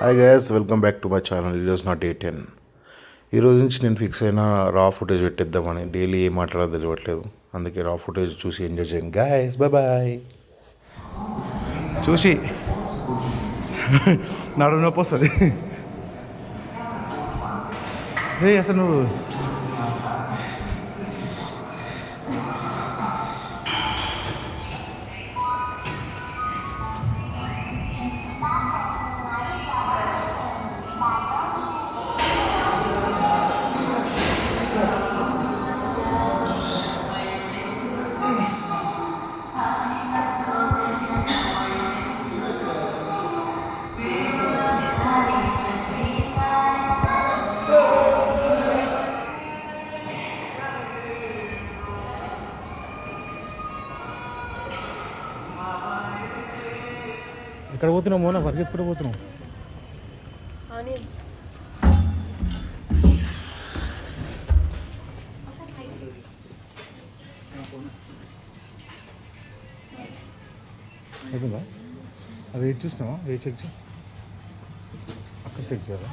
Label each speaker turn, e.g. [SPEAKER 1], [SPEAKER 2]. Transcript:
[SPEAKER 1] Hi guys, welcome back to my channel. ఈరోజు నా day 10. ఈరోజు నుంచి నేను ఫిక్స్ అయిన రా ఫుటేజ్ పెట్టిద్దామని. డైలీ ఏం మాట్లాడాలో తెలియట్లేదు, అందుకే రా ఫుటేజ్ చూసి ఎంజాయ్ చేయండి గైస్. Bye bye. చూసి నడు నొప్పి వస్తుంది. రే అసలు నువ్వు ఎక్కడ పోతున్నావు మోనా? పరిగెత్తుకుంటూ పోతున్నావు. అయిపోయిందా? అది వెయిట్ చూసినావా? వెయిట్ చెక్ చేయి, అక్కడ చెక్ చేయాలా?